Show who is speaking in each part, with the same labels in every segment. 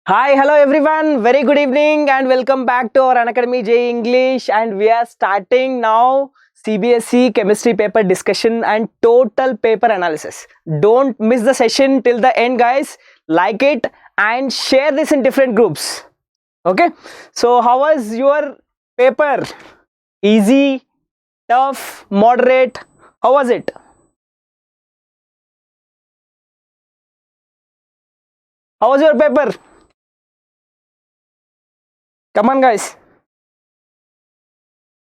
Speaker 1: Hi, hello everyone. Very good evening and welcome back to our Unacademy JEE English, and we are starting now CBSE chemistry paper discussion and total paper analysis. Don't miss the session till the end, guys. Like it and share this in different groups. Okay. So how was your paper? Easy, tough, moderate? How was it? How was your paper? Come on, guys.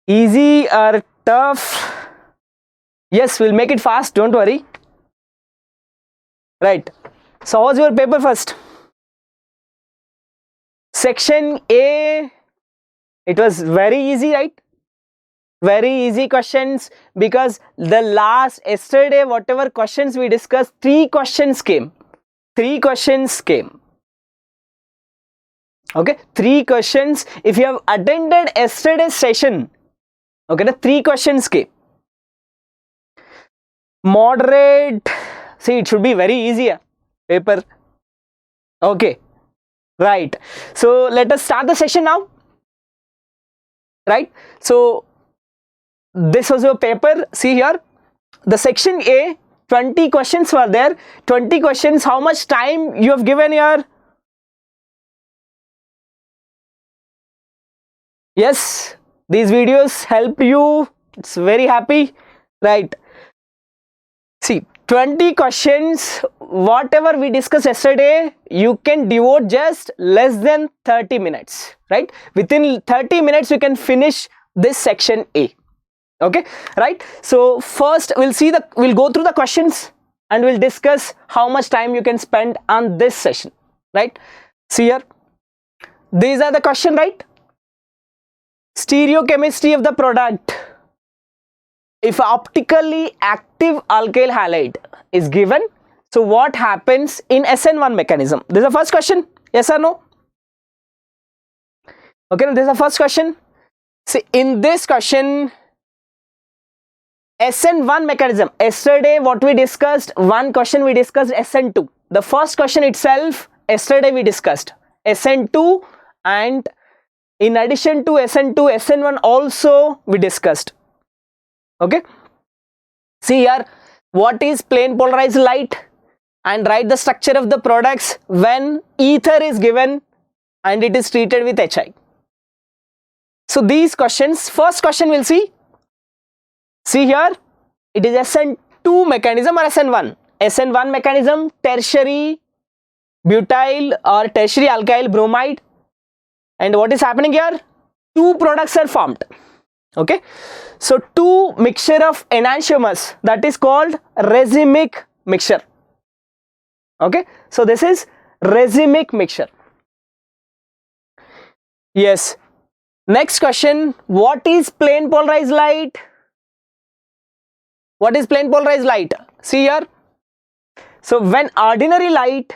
Speaker 1: Easy or tough? Yes, we'll make it fast, don't worry. Right. So how was your paper first? Section A, it was very easy, right? Very easy questions, because the yesterday whatever questions we discussed, 3 questions came. 3 questions came. Okay, 3 questions. If you have attended yesterday's session, okay, the 3 questions came. Moderate, see, it should be very easy paper. Okay, right. So let us start the session now. Right. So this was your paper. See here, the section A, 20 questions were there. 20 questions. How much time you have given here? Yes, these videos help you. It's very happy. Right. See, 20 questions, whatever we discussed yesterday, you can devote just less than 30 minutes, right? Within 30 minutes, you can finish this section A. Okay, right? So first we'll go through the questions and we'll discuss how much time you can spend on this session, right? See here, these are the question, right? Stereochemistry of the product. If optically active alkyl halide is given, so what happens in SN1 mechanism? This is the first question. Yes or no? Okay, this is the first question. See, in this question, SN1 mechanism. Yesterday, what we discussed, one question we discussed SN2. The first question itself, yesterday we discussed SN2, and in addition to SN2, SN1 also we discussed. Okay, see here, what is plane polarized light, and write the structure of the products when ether is given and it is treated with HI. So these questions, first question we'll see. See here, it is SN2 mechanism or SN1. SN1 mechanism, tertiary butyl or tertiary alkyl bromide, and what is happening here? 2 products are formed. Okay, so 2 mixture of enantiomers, that is called racemic mixture. Okay, so this is racemic mixture. Yes. Next question, what is plane polarized light? What is plane polarized light? See here, so when ordinary light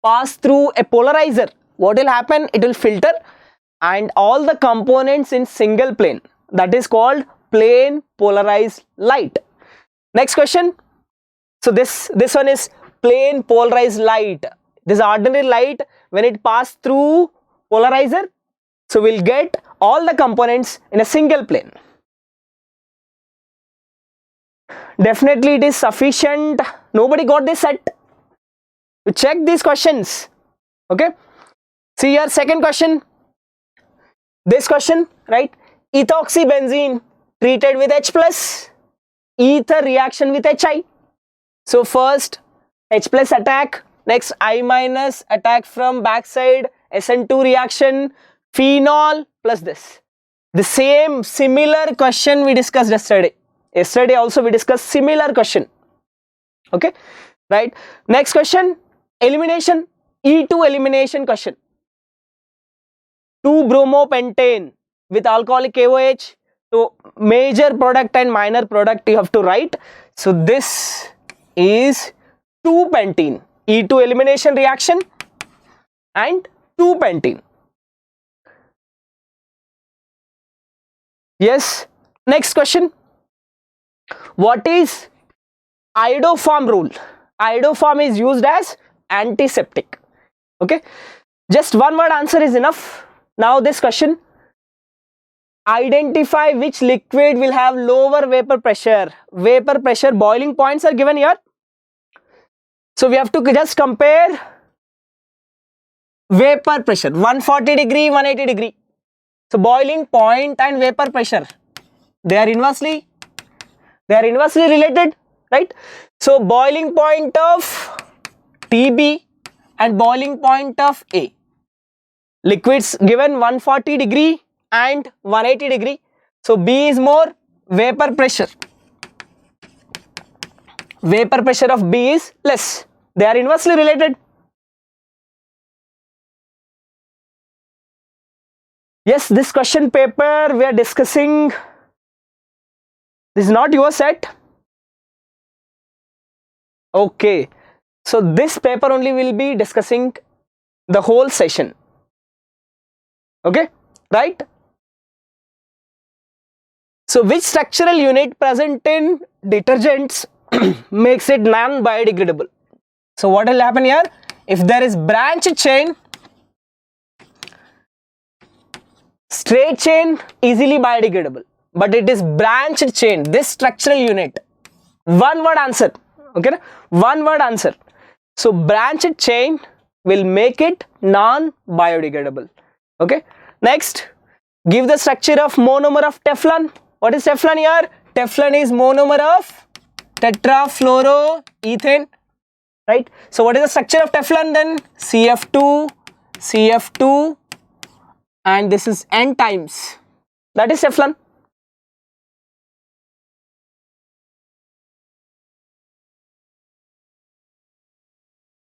Speaker 1: pass through a polarizer, what will happen? It will filter and all the components in single plane, that is called plane polarized light. Next question, so this one is plane polarized light. This ordinary light, when it pass through polarizer, so we'll get all the components in a single plane. Definitely it is sufficient. Nobody got this set. You check these questions. Okay, see here, second question, this question, right? Ethoxybenzene treated with H plus, ether reaction with HI. So first H plus attack, next I minus attack from backside, SN2 reaction, phenol plus this. The same similar question we discussed yesterday. Yesterday also we discussed similar question. Okay, right? Next question, elimination, E2 elimination question. 2-bromopentane with alcoholic KOH. So major product and minor product you have to write. So this is 2-pentene, E2 elimination reaction and 2-pentene. Yes. Next question, what is iodoform rule? Iodoform is used as antiseptic. Okay, Just one word answer is enough. Now this question, identify which liquid will have lower vapor pressure. Vapor pressure boiling points are given here. So we have to just compare vapor pressure 140 degree, 180 degree. So boiling point and vapor pressure, they are inversely related, right? So boiling point of TB and boiling point of A. Liquids given 140 degree and 180 degree. So B is more, vapor pressure. Vapor pressure of B is less. They are inversely related. Yes, this question paper we are discussing, this is not your set. Okay, so this paper only will be discussing the whole session. Okay, right? So which structural unit present in detergents makes it non-biodegradable? So what will happen here? If there is branch chain, straight chain easily biodegradable, but it is branch chain, this structural unit. One word answer, okay? One word answer. So branch chain will make it non-biodegradable. Okay. Next, give the structure of monomer of Teflon. What is Teflon here? Teflon is monomer of tetrafluoroethane, right? So what is the structure of Teflon then? CF2, CF2, and this is N times. That is Teflon.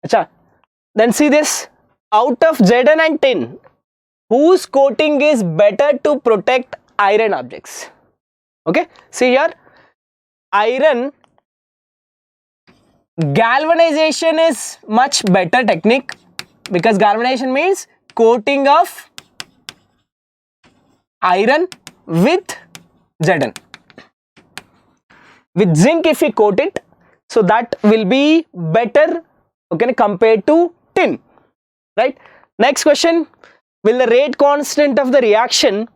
Speaker 1: Achha. Then see this, out of Zn and tin, whose coating is better to protect iron objects? Okay, see here, iron galvanization is much better technique, because galvanization means coating of iron with Zn. With zinc if we coat it, so that will be better, okay, compared to tin, right? Next question, will the rate constant of the reaction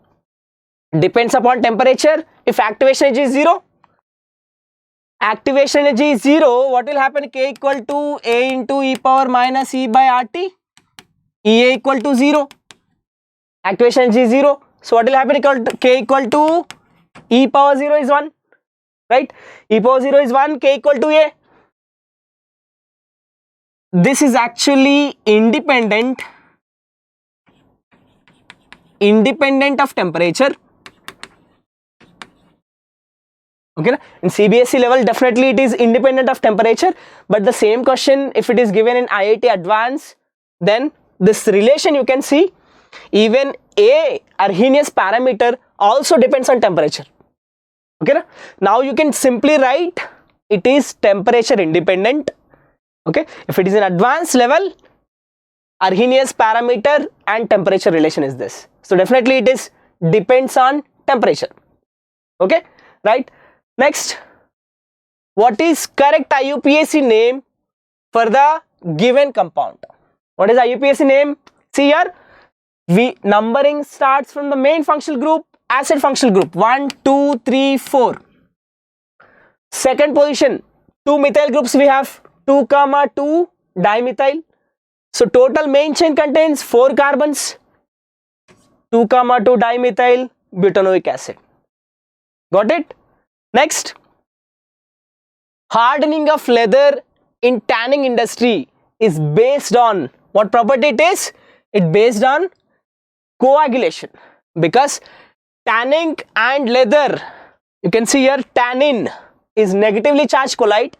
Speaker 1: depends upon temperature? If activation energy is 0, activation energy is 0, what will happen? K equal to A into e power minus E by RT, EA equal to 0, activation energy is 0, so what will happen? K equal to e power 0 is 1, right? E power 0 is 1, K equal to A. This is actually independent of temperature. Okay, in CBSE level definitely it is independent of temperature, but the same question if it is given in IIT Advanced, then this relation you can see, even A Arrhenius parameter also depends on temperature. Okay, now you can simply write it is temperature independent. Okay, if it is in advanced level, Arrhenius parameter and temperature relation is this. So definitely it is depends on temperature. Okay, right? Next, what is correct IUPAC name for the given compound? What is IUPAC name? See here, numbering starts from the main functional group, acid functional group, 1, 2, 3, 4. Second position, 2 methyl groups we have, 2, 2 dimethyl. So total main chain contains 4 carbons, 2, 2 dimethyl butanoic acid. Got it? Next, hardening of leather in tanning industry is based on what property it is? It based on coagulation, because tanning and leather, you can see here tannin is negatively charged colloid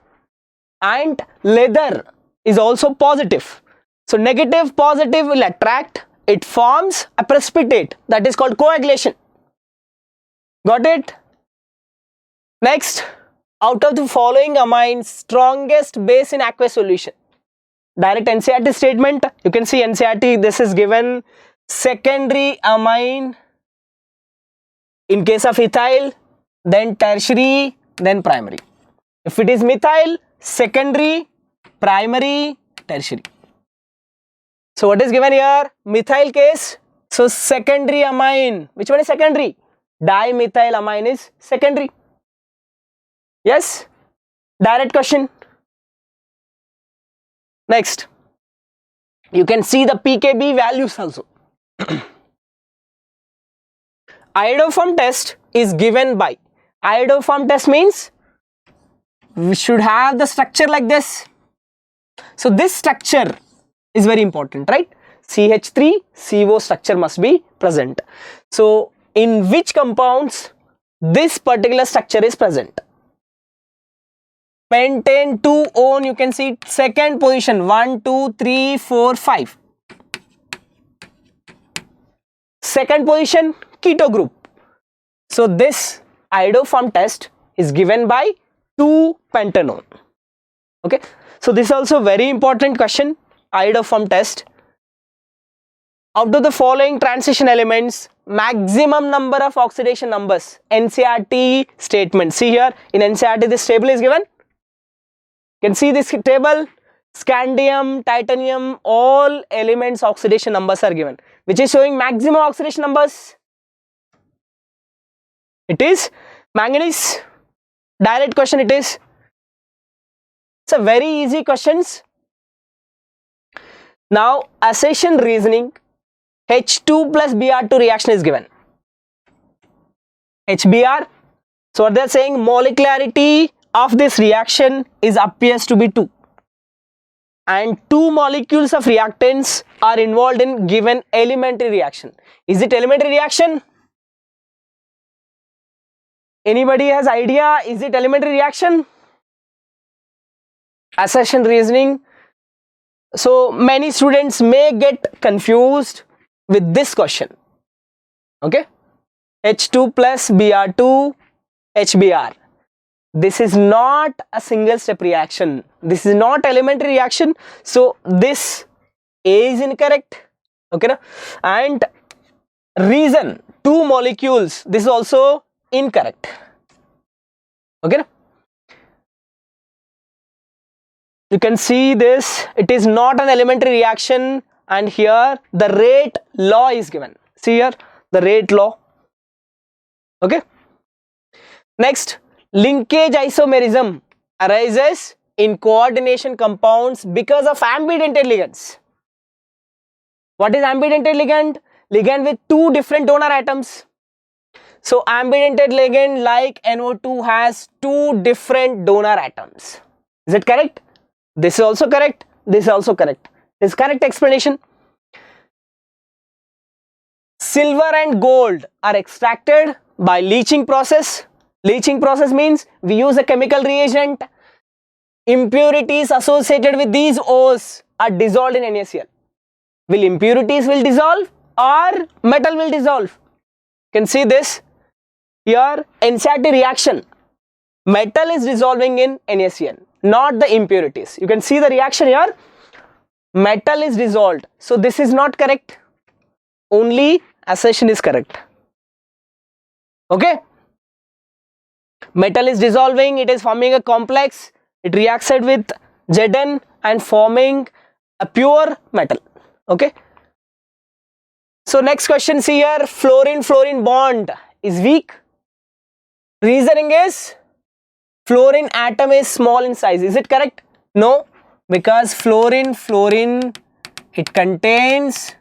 Speaker 1: and leather is also positive. So negative positive will attract, it forms a precipitate, that is called coagulation. Got it? Next, out of the following amines, strongest base in aqueous solution. Direct NCERT statement, you can see NCERT, this is given secondary amine in case of ethyl, then tertiary, then primary. If it is methyl, secondary, primary, tertiary. So what is given here? Methyl case. So secondary amine. Which one is secondary? Dimethylamine is secondary. Yes? Direct question. Next. You can see the pKb values also. Iodoform test is given by. Iodoform test means we should have the structure like this. So this structure is very important, right? CH3CO structure must be present. So in which compounds this particular structure is present? Pentane 2-one, you can see second position, 1, 2, 3, 4, 5. Second position, keto group. So this iodoform test is given by 2-pentanone. Okay, so this is also very important question, iodoform test. Out of the following transition elements, maximum number of oxidation numbers, NCERT statement. See here, in NCERT this table is given. You can see this table, scandium, titanium, all elements oxidation numbers are given. Which is showing maximum oxidation numbers? It is manganese. Direct question it is. It's a very easy questions. Now accession reasoning, H2 plus Br2 reaction is given. HBr. So what they are saying, molecularity of this reaction is appears to be 2. And 2 molecules of reactants are involved in given elementary reaction. Is it elementary reaction? Anybody has idea? Is it elementary reaction? Accession reasoning. So many students may get confused with this question. Okay, H2 plus Br2 HBr. This is not a single step reaction. This is not elementary reaction. So this A is incorrect. Okay, na? And reason 2 molecules, this is also incorrect. Okay, na? You can see this, it is not an elementary reaction, and here the rate law is given. See here the rate law. Okay, next, linkage isomerism arises in coordination compounds because of ambidentate ligands. What is ambidentate ligand? Ligand with 2 different donor atoms. So ambidentate ligand like NO2 has 2 different donor atoms. Is it correct? This is also correct. This is also correct. This is correct explanation. Silver and gold are extracted by leaching process. Leaching process means we use a chemical reagent. Impurities associated with these O's are dissolved in NaCl. Will impurities will dissolve or metal will dissolve? You can see this here, NCERT reaction. Metal is dissolving in NaCl, not the impurities. You can see the reaction here. Metal is dissolved. So this is not correct. Only assertion is correct. Okay. Metal is dissolving. It is forming a complex. It reacts with Zn and forming a pure metal. Okay. So next question, see here, fluorine-fluorine bond is weak. Reasoning is fluorine atom is small in size. Is it correct? No, because fluorine it contains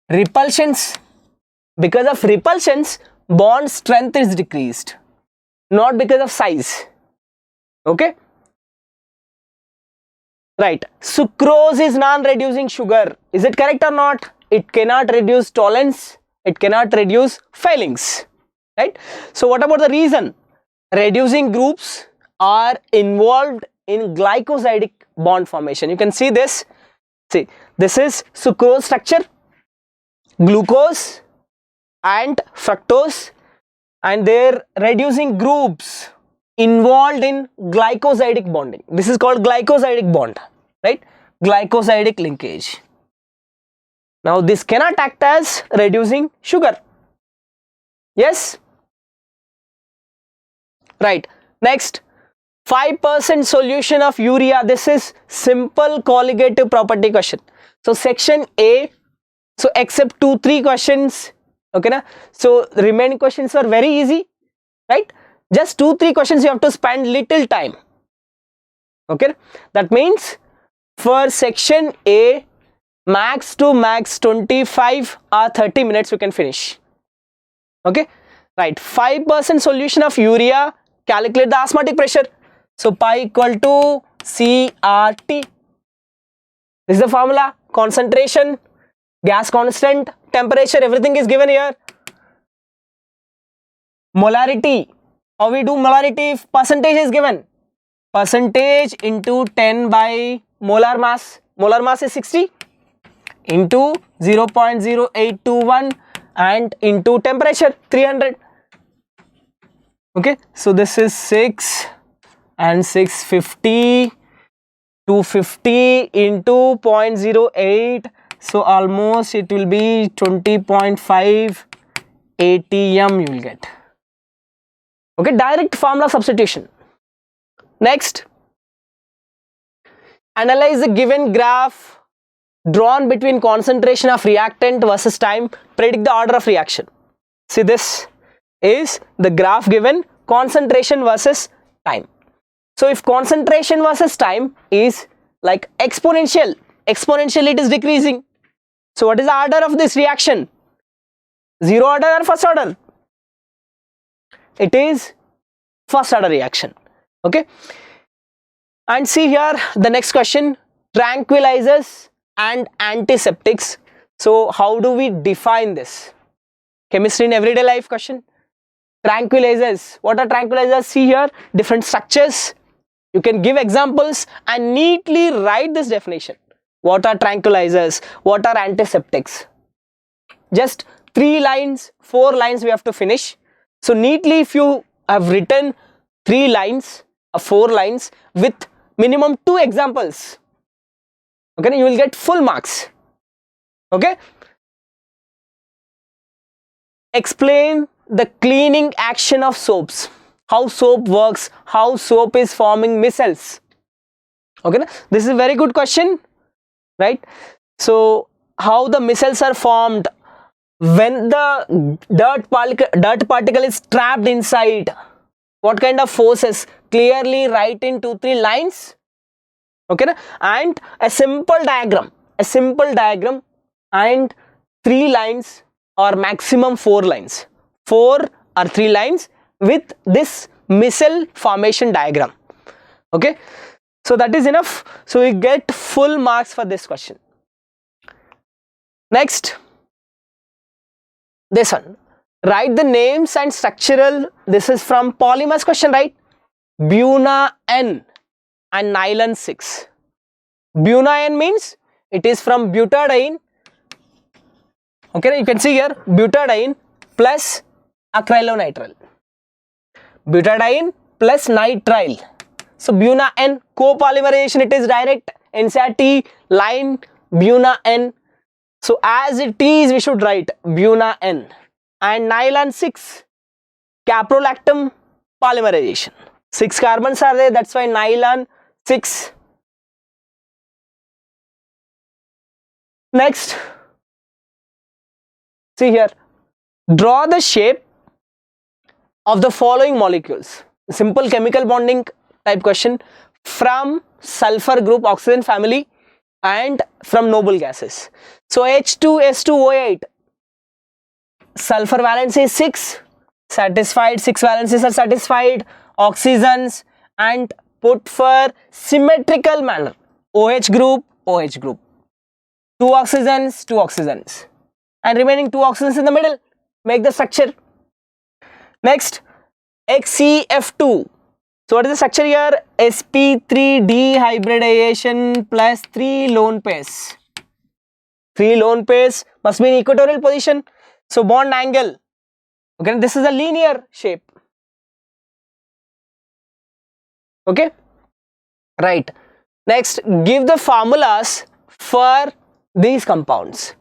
Speaker 1: repulsions. Because of repulsions, bond strength is decreased, not because of size. Okay, right. Sucrose is non-reducing sugar. Is it correct or not? It cannot reduce tolerance. It cannot reduce failings. Right. So what about the reason? Reducing groups are involved in glycosidic bond formation. You can see this. See, this is sucrose structure, glucose and fructose, and their reducing groups involved in glycosidic bonding. This is called glycosidic bond, right? Glycosidic linkage. Now this cannot act as reducing sugar. Yes, right. Next, 5% solution of urea. This is simple colligative property question. So section A, so except 2-3 questions, okay na? So the remaining questions are very easy, right? Just 2-3 questions you have to spend little time, okay? That means for section A, max to max 25 or 30 minutes you can finish, okay? Right, 5% solution of urea, calculate the osmotic pressure. So pi equal to CRT. This is the formula. Concentration, gas constant, temperature, everything is given here. Molarity, how we do molarity if percentage is given? Percentage into 10 by molar mass. Molar mass is 60 into 0.0821 and into temperature 300. Okay, so this is 6 and 650, 250 into 0.08, so almost it will be 20.5 ATM you will get. Okay, direct formula substitution. Next, analyze the given graph drawn between concentration of reactant versus time, predict the order of reaction. See, this is the graph given concentration versus time. So if concentration versus time is like exponential, exponentially it is decreasing. So what is the order of this reaction? Zero order or first order? It is first order reaction. Okay. And see here the next question, tranquilizers and antiseptics. So how do we define this? Chemistry in everyday life question. Tranquilizers. What are tranquilizers? See here different structures. You can give examples and neatly write this definition. What are tranquilizers? What are antiseptics? Just 3 lines, 4 lines we have to finish. So neatly if you have written 3 lines or 4 lines with minimum 2 examples, okay, you will get full marks. Okay. Explain the cleaning action of soaps. How soap works, how soap is forming micelles. Okay, this is a very good question, right? So how the micelles are formed when the dirt particle is trapped inside, what kind of forces, clearly write in 2-3 lines, okay, and a simple diagram and 3 lines or maximum 4 lines, 4 or 3 lines with this micelle formation diagram. Okay, so that is enough. So we get full marks for this question. Next, this one, write the names and structural. This is from polymers question, right? Buna N and nylon 6. Buna N means it is from butadiene. Okay, you can see here butadiene plus acrylonitrile. Butadiene plus nitrile. So Buna N, copolymerization, it is direct. NCERT line Buna N. So as it is we should write Buna N. And nylon 6, caprolactam polymerization. 6 carbons are there, that's why nylon 6. Next, see here, draw the shape of the following molecules. Simple chemical bonding type question from sulfur group oxygen family and from noble gases. So H2S2O8, sulfur valence is 6, satisfied, 6 valences are satisfied, oxygens, and put for symmetrical manner, OH group, OH group, 2 oxygens, 2 oxygens, and remaining 2 oxygens in the middle, make the structure. Next, XeF2. So what is the structure here? sp3 dehybridization plus 3 lone pairs. 3 lone pairs must be in equatorial position. So bond angle, okay, this is a linear shape. Okay, right. Next, give the formulas for these compounds.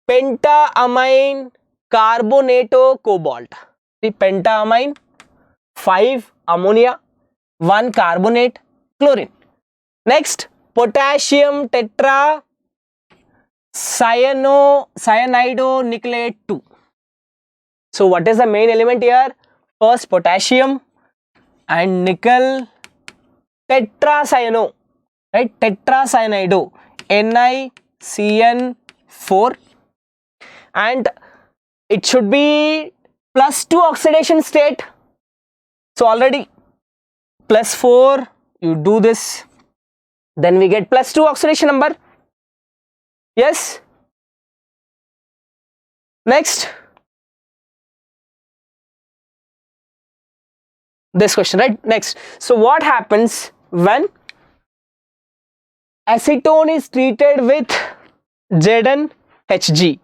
Speaker 1: Pentaamine carbonato cobalt. The pentaamine, 5 ammonia, 1 carbonate chlorine. Next, potassium tetra cyanidonucleate 2. So what is the main element here? First potassium and nickel tetracyano, right? Tetracyanido, NiCN4, and it should be +2 oxidation state. So already +4, you do this, then we get +2 oxidation number. Yes. Next, this question, right? Next, so what happens when acetone is treated with ZnHg?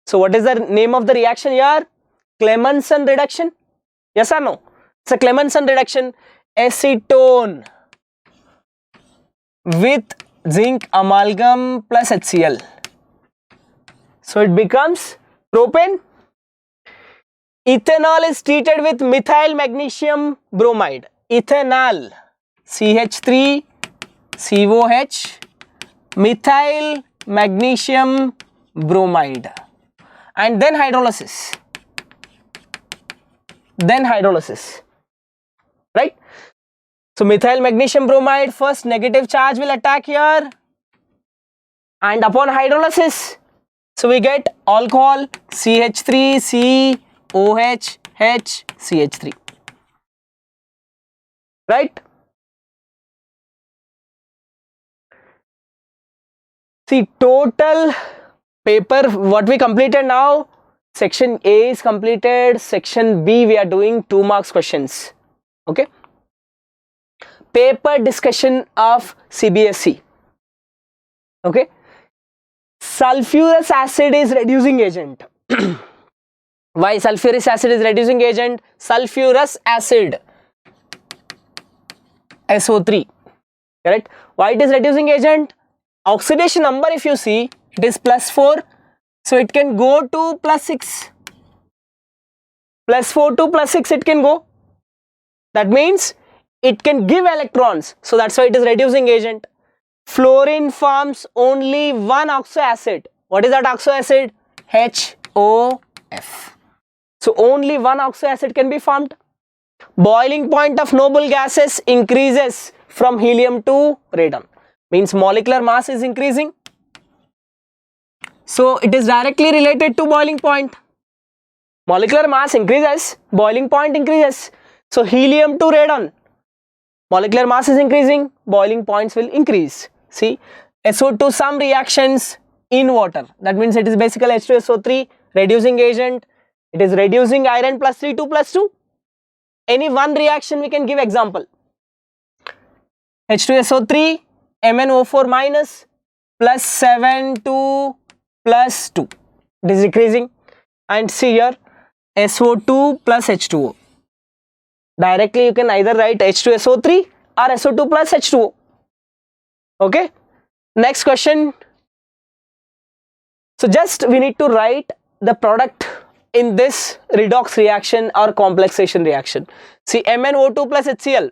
Speaker 1: So what is the name of the reaction here? Clemmensen reduction. Yes or no? It's a Clemmensen reduction. Acetone with zinc amalgam plus HCl. So it becomes propane. Ethanol is treated with methyl magnesium bromide. Ethanol, CH3COH, methyl magnesium bromide, and then hydrolysis. Right? So methyl magnesium bromide, first negative charge will attack here, and upon hydrolysis, so we get alcohol, CH3COH CH3, right? See, total paper what we completed now, section A is completed, section B we are doing 2 marks questions. Okay, paper discussion of CBSE. Okay, sulfurous acid is reducing agent. Why sulfuric acid is reducing agent? Sulfurous acid, SO3, correct? Why it is reducing agent? Oxidation number, if you see, it is +4, so it can go to +6. +4 to +6 it can go. That means it can give electrons, so that's why it is reducing agent. Fluorine forms only one oxo acid. What is that oxo acid? HOF. So only one oxo acid can be formed. Boiling point of noble gases increases from helium to radon. Means molecular mass is increasing. So it is directly related to boiling point. Molecular mass increases, boiling point increases. So helium to radon, molecular mass is increasing, boiling points will increase. See, SO2 some reactions in water, that means it is basically H2SO3, reducing agent. It is reducing iron +3 to +2. Any one reaction we can give example. H2SO3 MnO4 minus +7 to +2, it is decreasing. And see here, SO2 plus H2O. Directly you can either write H2SO3 or SO2 plus H2O. Okay, next question. So just we need to write the product in this redox reaction or complexation reaction. See, MnO2 plus HCl.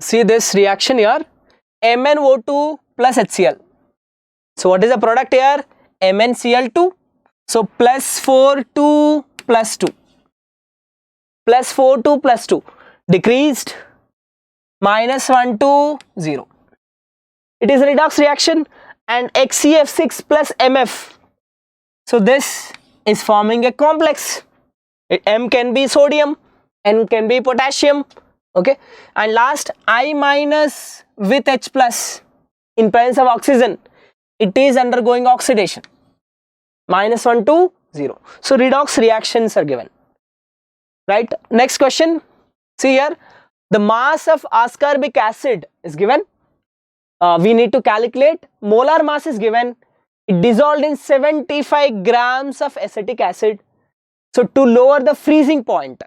Speaker 1: See this reaction here, MnO2 plus HCl. So what is the product here? MnCl2. So +4 to +2. +4 to +2 decreased, -1 to 0. It is a redox reaction, and XeF6 plus MF. So this is forming a complex. M can be sodium, N can be potassium. Okay, and last I minus with H plus in presence of oxygen, it is undergoing oxidation, -1 to 0. So redox reactions are given. Right, next question. See here, the mass of ascorbic acid is given. We need to calculate. Molar mass is given. It dissolved in 75 grams of acetic acid. So to lower the freezing point,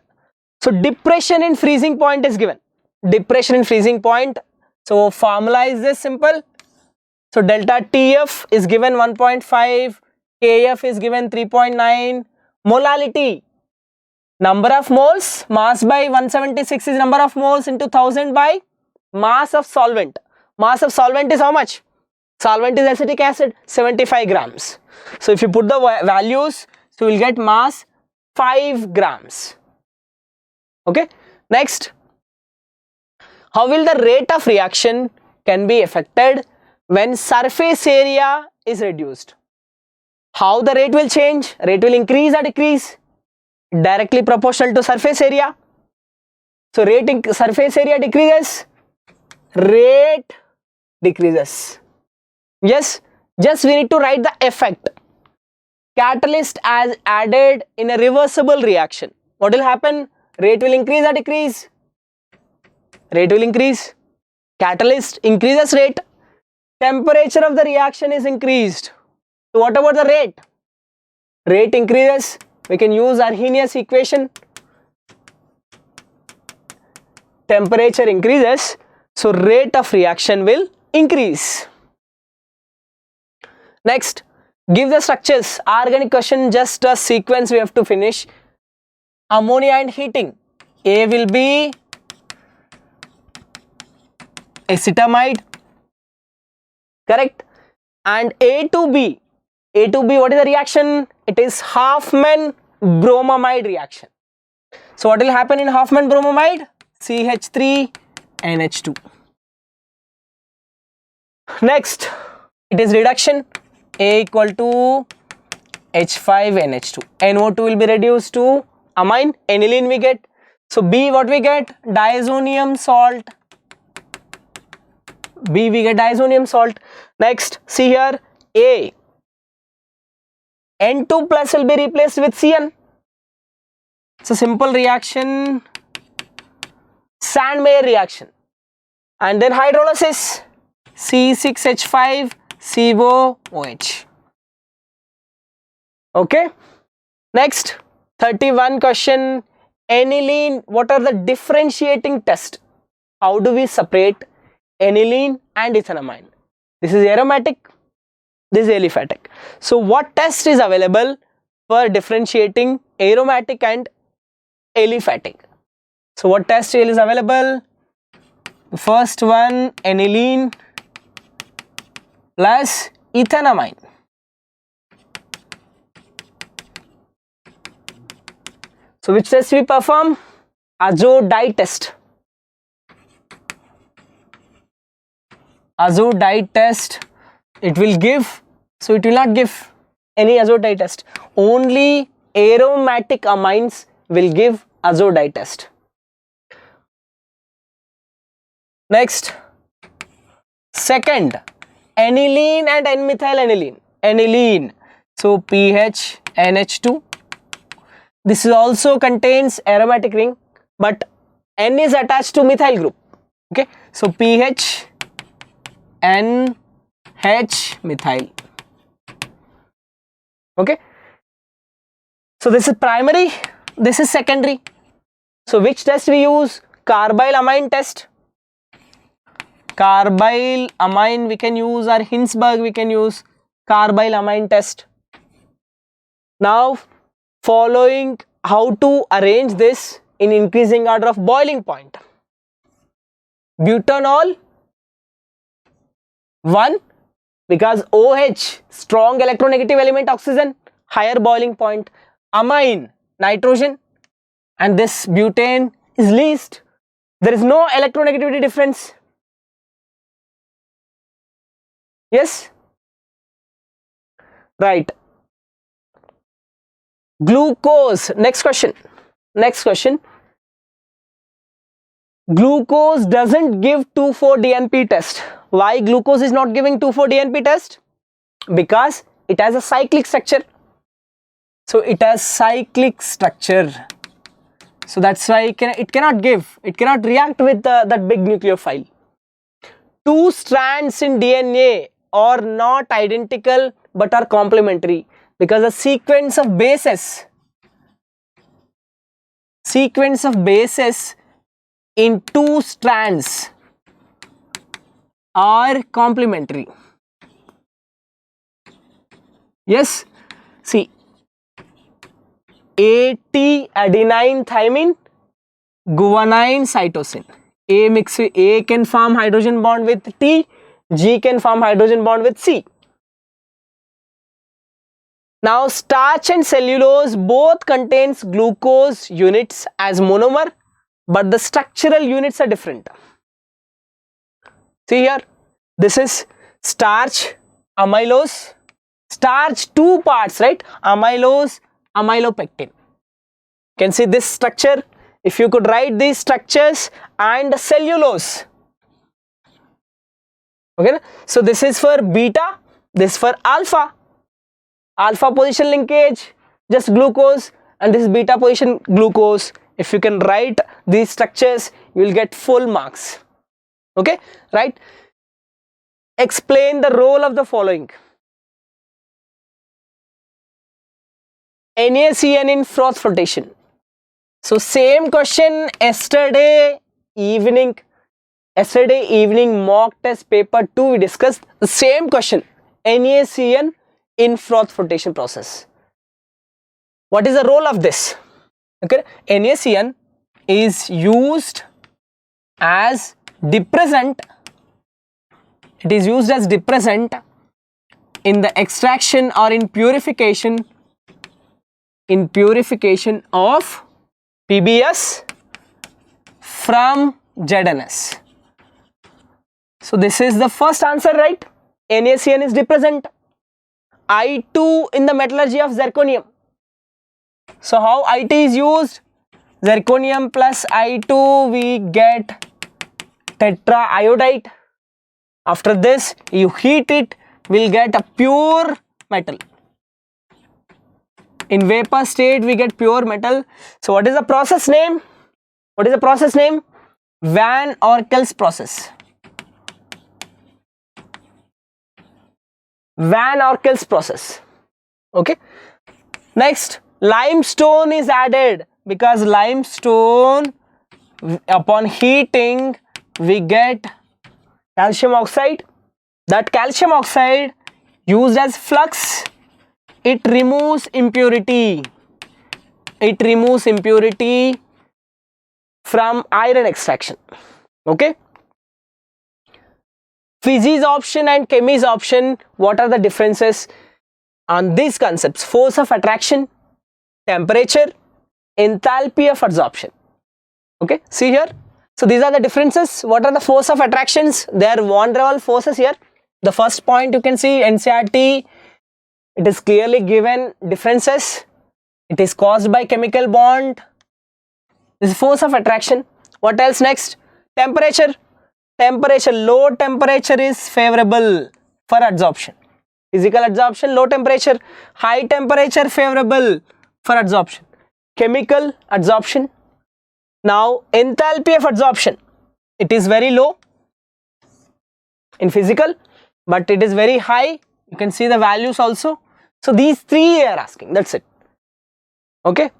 Speaker 1: so depression in freezing point is given. Depression in freezing point. So formula is this simple. So delta TF is given 1.5, KF is given 3.9, molality Number of moles, mass by 176 is number of moles into 1000 by mass of solvent. Mass of solvent is how much? Solvent is acetic acid, 75 grams. So if you put the values, so you will get mass 5 grams. Okay. Next, how will the rate of reaction can be affected when surface area is reduced? How the rate will change? Rate will increase or decrease? Directly proportional to surface area. So surface area decreases, rate decreases. Yes, just we need to write the effect. Catalyst as added in a reversible reaction. What will happen? Rate will increase or decrease? Rate will increase. Catalyst increases rate. Temperature of the reaction is increased. So what about the rate? Rate increases. We can use Arrhenius equation. Temperature increases, so rate of reaction will increase. Next, give the structures. Organic question, just a sequence we have to finish. Ammonia and heating. A will be acetamide, correct? And A to B, what is the reaction? It is Hoffman bromamide reaction. So what will happen in Hoffman bromamide? CH3 NH2. Next, it is reduction. A equal to H5 NH2. NO2 will be reduced to amine. Aniline we get. So B, what we get? Diazonium salt. B, we get diazonium salt. Next, see here, A. N2 plus will be replaced with Cn. It's a simple reaction, Sandmeyer reaction. And then hydrolysis, C6H5 COOH. Okay. Next, 31 question, aniline. What are the differentiating tests? How do we separate aniline and ethanamine? This is aromatic, this is aliphatic. So what test is available for differentiating aromatic and aliphatic? So what test is available? The first one, aniline plus ethanamine. So which test we perform? Azo dye test. Azo dye test, it will give, so it will not give any azo dye test. Only aromatic amines will give azo dye test. Next, second, aniline and N-methyl aniline. Aniline, so pH NH2. This is also contains aromatic ring, but N is attached to methyl group. Okay, so pH NH methyl. Okay, so this is primary, this is secondary. So which test we use? Carbyl amine test. Carbyl amine we can use, or Hinsberg we can use. Carbyl amine test. Now following how to arrange this in increasing order of boiling point. Butanol 1, because OH strong electronegative element, oxygen, higher boiling point. Amine nitrogen, and this butane is least. There is no electronegativity difference. Yes, right. Glucose, next question. Glucose doesn't give 2,4-DNP test. Why glucose is not giving 2,4-DNP test? Because it has a cyclic structure. So it has cyclic structure. So that's why it cannot react with that big nucleophile. 2 strands in DNA are not identical but are complementary, because the sequence of bases in 2 strands are complementary. Yes, see, AT adenine thymine guanine cytosine. A can form hydrogen bond with T, G can form hydrogen bond with C. Now starch and cellulose both contains glucose units as monomer, but the structural units are different. See here, this is starch, amylose, starch two parts, right? Amylose, amylopectin. You can see this structure. If you could write these structures and cellulose. Okay, so this is for beta, this for alpha. Alpha position linkage, just glucose, and this is beta position glucose. If you can write these structures, you will get full marks. Okay, right? Explain the role of the following. NaCN in froth flotation. So same question yesterday evening mock test paper 2 we discussed the same question, NaCN in froth flotation process. What is the role of this? Okay, NaCN is used as depressant. It is used as depressant in the extraction or in purification of PBS from ZNS. So this is the first answer, right? NaCN is depressant. I2 in the metallurgy of zirconium. So how IT is used? Zirconium plus I2 we get tetraiodide. After this you heat it, we'll get a pure metal. In vapor state we get pure metal. So what is the process name? What is the process name? Van Orkel's process. Van Orkel's process. Okay. Next, limestone is added because limestone upon heating we get calcium oxide. That calcium oxide used as flux, it removes impurity. It removes impurity from iron extraction. Okay. Physis option and chemis option, what are the differences on these concepts? Force of attraction, temperature, enthalpy of adsorption. Okay, see here. So these are the differences. What are the force of attractions? They are van der Waals forces here. The first point you can see NCERT, it is clearly given differences. It is caused by chemical bond. This is force of attraction. What else next? Temperature. Temperature, low temperature is favorable for adsorption. Physical adsorption, low temperature. High temperature favorable for adsorption. Chemical adsorption. Now enthalpy of adsorption, it is very low in physical, but it is very high. You can see the values also. So these three they are asking, that's it. Okay.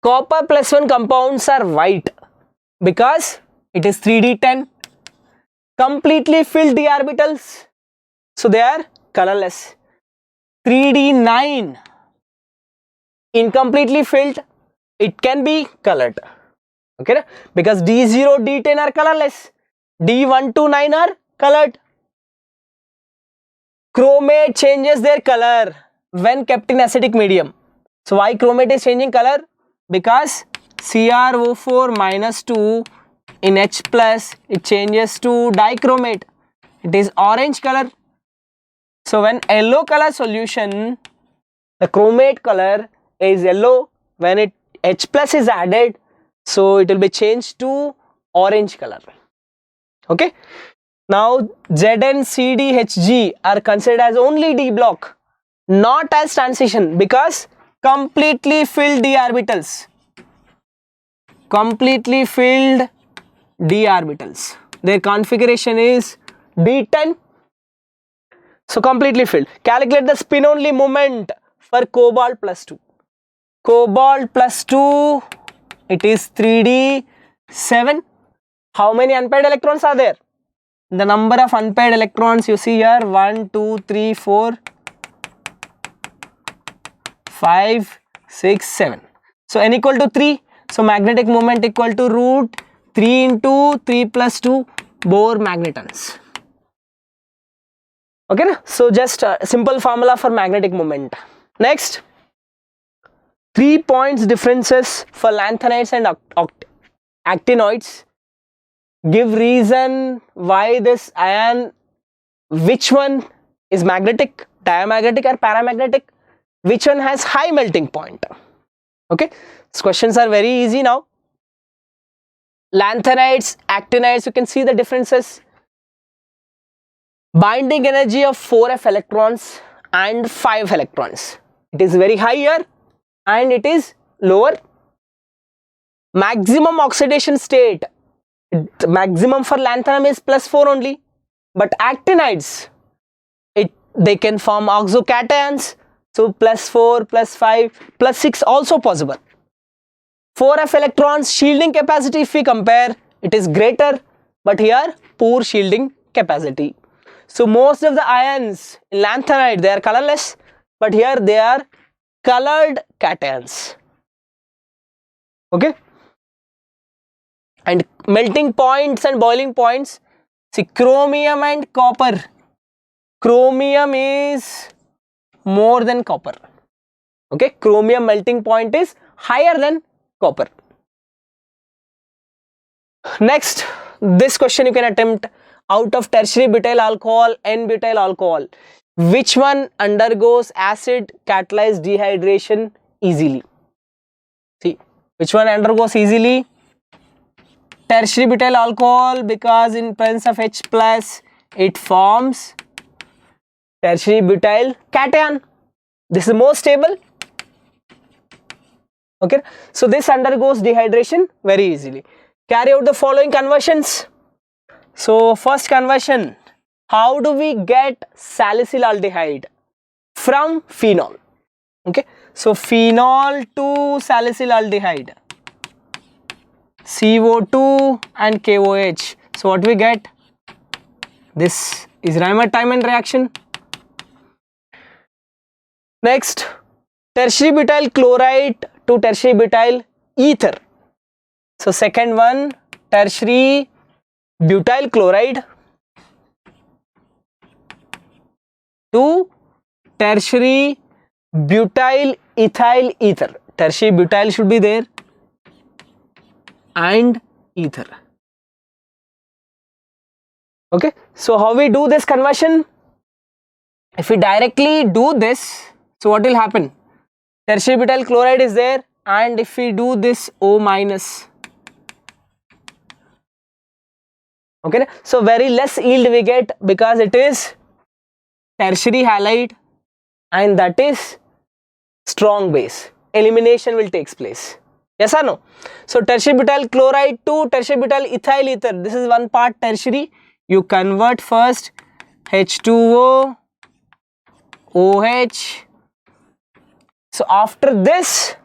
Speaker 1: Copper +1 compounds are white because it is 3d10. Completely filled d orbitals, so they are colorless. 3d9 incompletely filled, it can be colored. Okay, because d0 d10 are colorless, d1 to 9 are colored. Chromate changes their color when kept in acidic medium. So why chromate is changing color? Because CrO4 -2 in H plus it changes to dichromate. It is orange color. So when yellow color solution, the chromate color is yellow. When it H plus is added, so it will be changed to orange color. Okay. Now Zn, Cd, Hg are considered as only d block, not as transition, because completely filled d orbitals. Completely filled d orbitals. Their configuration is d10. So completely filled. Calculate the spin only moment for cobalt +2. Cobalt +2, it is 3d7. How many unpaired electrons are there? The number of unpaired electrons you see here, 1, 2, 3, 4, 5, 6, 7. So n equal to 3. So magnetic moment equal to root 3 into 3 plus 2 Bohr magnetons. Okay, na? So just a simple formula for magnetic moment. Next, 3 points differences for lanthanides and actinoids. Give reason why this ion, which one is magnetic, diamagnetic or paramagnetic, which one has high melting point. Okay, these questions are very easy now. Lanthanides, actinides, you can see the differences. Binding energy of 4f electrons and 5 electrons. It is very high here and it is lower. Maximum oxidation state, the maximum for lanthanum is +4 only, but actinides, they can form oxocations, so +4, +5, +6 also possible. 4f electrons shielding capacity, if we compare, it is greater, but here poor shielding capacity. So most of the ions in lanthanide, they are colorless, but here they are colored cations. Okay, and melting points and boiling points. See, chromium and copper. Chromium is more than copper. Okay, chromium melting point is higher than copper. Next, this question you can attempt. Out of tertiary butyl alcohol, N-butyl alcohol, which one undergoes acid catalyzed dehydration easily? See, which one undergoes easily? Tertiary butyl alcohol, because in presence of H plus, it forms tertiary butyl cation. This is more stable. Okay, so this undergoes dehydration very easily. Carry out the following conversions. So first conversion, how do we get salicylaldehyde from phenol? Okay, so phenol to salicylaldehyde, CO2 and KOH. So what we get? This is Reimer-Tiemann reaction. Next, tertiary butyl chloride to tertiary butyl ether. So second one, tertiary butyl chloride to tertiary butyl ethyl ether. Tertiary butyl should be there and ether. Okay, so how we do this conversion? If we directly do this, so what will happen? Tertiary butyl chloride is there, and if we do this O minus, okay, so very less yield we get because it is tertiary halide and that is strong base. Elimination will take place. Yes or no? So tertiary butyl chloride to tertiary butyl ethyl ether, this is one part tertiary. You convert first H2O, OH. So after this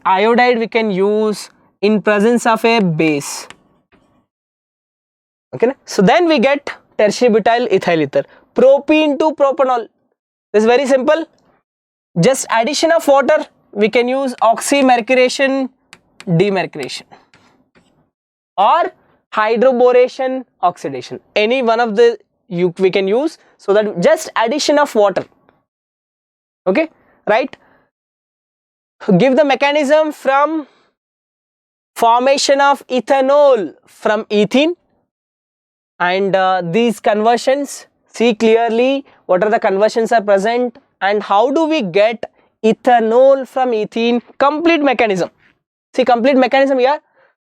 Speaker 1: iodide we can use in presence of a base. Okay, so then we get tertiary butyl ethyl ether. Propene to propanol. This is very simple. Just addition of water, we can use oxymercuration, demercuration, or hydroboration, oxidation. Any one of the we can use, so that just addition of water. Okay, right? Give the mechanism from formation of ethanol from ethene, and these conversions, see clearly what are the conversions are present and how do we get ethanol from ethene. Complete mechanism. See, complete mechanism here,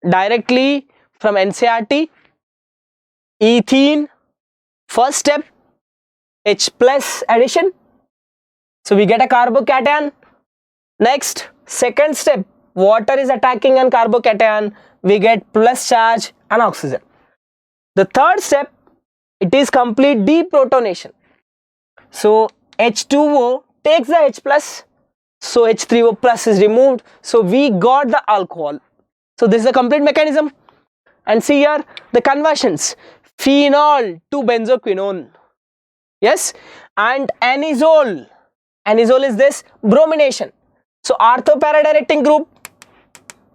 Speaker 1: directly from NCERT. Ethene, first step, H plus addition, so we get a carbocation. Next, second step, water is attacking on carbocation, we get plus charge and oxygen. The third step, it is complete deprotonation. So H2O takes the H plus, so H3O plus is removed, so we got the alcohol. So this is the complete mechanism. And see here the conversions, phenol to benzoquinone. Yes, and anisole. Anisole is this bromination. So ortho para directing group,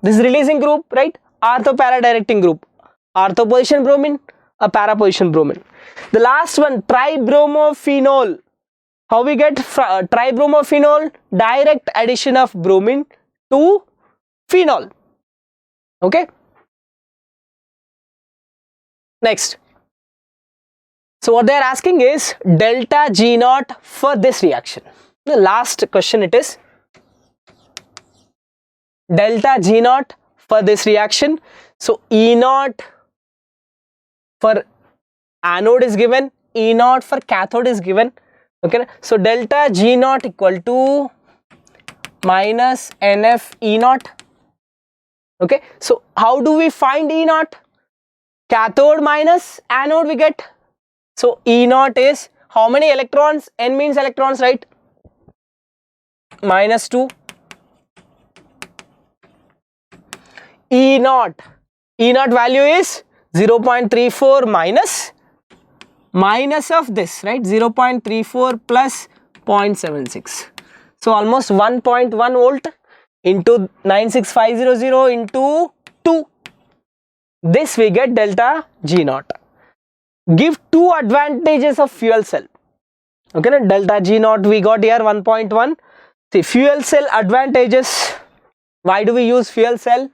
Speaker 1: this releasing group, right? Ortho para directing group, ortho position bromine, a para position bromine. The last one, tribromophenol. How we get tribromophenol? Direct addition of bromine to phenol. Okay. Next. So what they are asking is delta G naught for this reaction. The last question it is delta G naught for this reaction. So E naught for anode is given, E naught for cathode is given. Okay, so delta G naught equal to minus NF E naught. Okay, so how do we find E naught? Cathode minus anode we get. So E naught is how many electrons? N means electrons, right? Minus 2. E naught value is 0.34 minus of this, right? 0.34 plus 0.76. So almost 1.1 volt into 96500 into 2. This we get delta G naught. Give two advantages of fuel cell. Okay, now delta G naught we got here 1.1. See, fuel cell advantages. Why do we use fuel cell?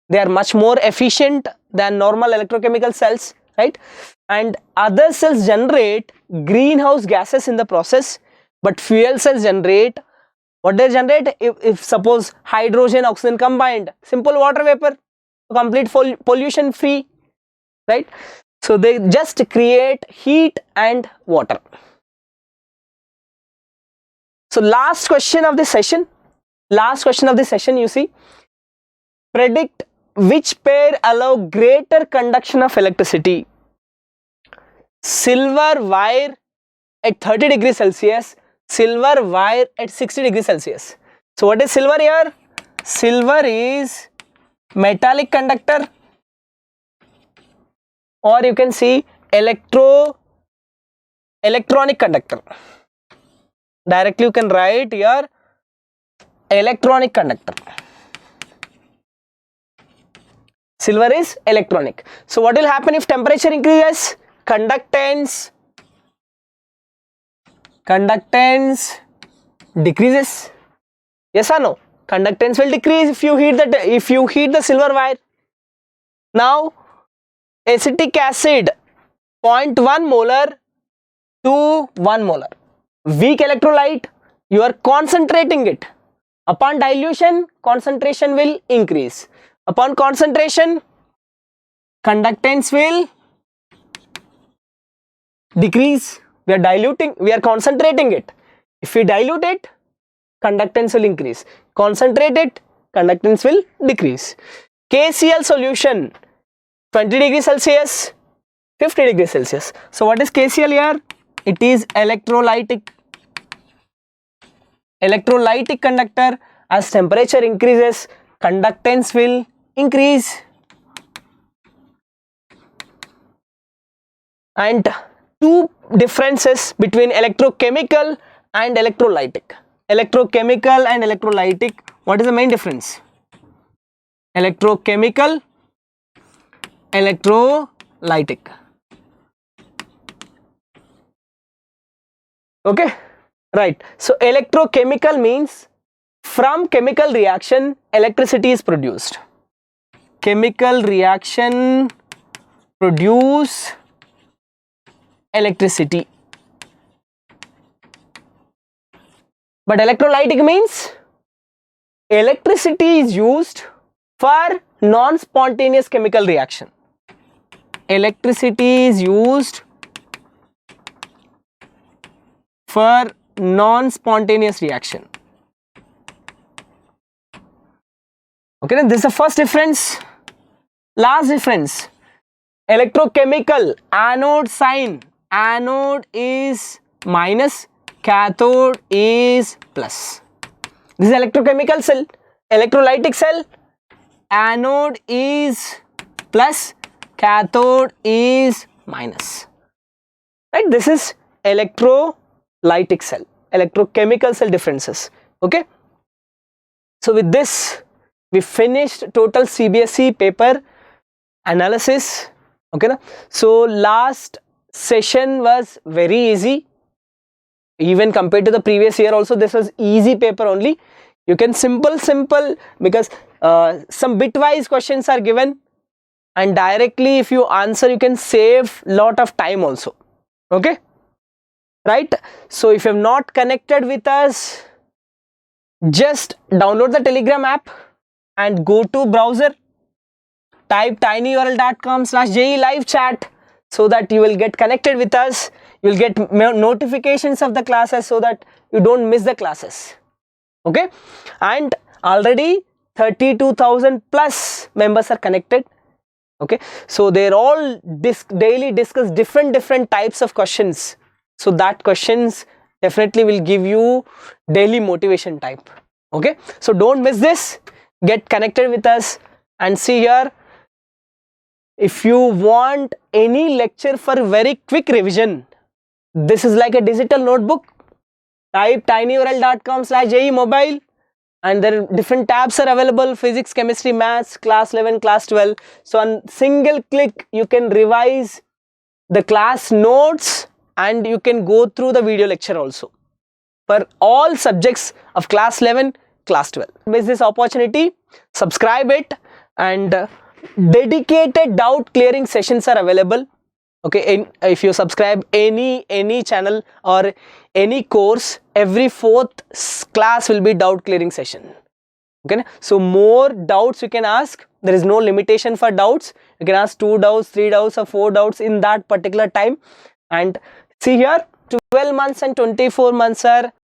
Speaker 1: They are much more efficient than normal electrochemical cells, right? And other cells generate greenhouse gases in the process, but fuel cells generate, what they generate? If suppose hydrogen, oxygen combined, simple water vapor, complete pollution free, right? So they just create heat and water. So last question of this session, you see, predict which pair allow greater conduction of electricity. Silver wire at 30 degrees Celsius, silver wire at 60 degrees Celsius. So what is silver here? Silver is metallic conductor, or you can see electronic conductor. Directly you can write here electronic conductor. Silver is electronic. So what will happen if temperature increases? Conductance decreases. Yes or no? Conductance will decrease if you heat the silver wire. Now acetic acid 0.1 molar to 1 molar. Weak electrolyte, you are concentrating it. Upon dilution, concentration will increase. Upon concentration, conductance will decrease. We are diluting, we are concentrating it. If we dilute it, conductance will increase. Concentrate it, conductance will decrease. KCl solution 20 degrees Celsius, 50 degrees Celsius. So what is KCl here? It is electrolytic conductor. As temperature increases, conductance will increase. And two differences between electrochemical and electrolytic. Electrochemical and electrolytic, what is the main difference? Electrochemical, electrolytic. Okay, right. So electrochemical means from chemical reaction electricity is produced. Chemical reaction produce electricity. But electrolytic means electricity is used for non-spontaneous chemical reaction. Electricity is used for non-spontaneous reaction. Okay, then this is the first difference. Last difference, electrochemical, anode sign, anode is minus, cathode is plus. This is electrochemical cell. Electrolytic cell, anode is plus, cathode is minus. Right, this is electrochemical lytic cell, electrochemical cell differences. Okay, so with this we finished total CBSE paper analysis. Okay na? So last session was very easy, even compared to the previous year also. This was easy paper only. You can simple because some bitwise questions are given, and directly if you answer you can save lot of time also. Okay, right? So if you have not connected with us, just download the Telegram app and go to browser, type tinyurl.com/JEE live chat, so that you will get connected with us. You will get notifications of the classes so that you don't miss the classes. Okay, and already 32,000 plus members are connected. Okay, so they're all daily discuss different types of questions, so that questions definitely will give you daily motivation type. Okay, so don't miss this, get connected with us. And see here, if you want any lecture for very quick revision, this is like a digital notebook. Type tinyurl.com/JEE mobile, and there are different tabs are available: physics, chemistry, maths, class 11, class 12. So on single click you can revise the class notes, and you can go through the video lecture also for all subjects of class 11, class 12. Miss this opportunity, subscribe it, and dedicated doubt clearing sessions are available. Okay, if you subscribe any channel or any course, every 4th class will be doubt clearing session. Okay, so more doubts you can ask. There is no limitation for doubts. You can ask 2 doubts, 3 doubts or 4 doubts in that particular time. And see here, 12 months and 24 months are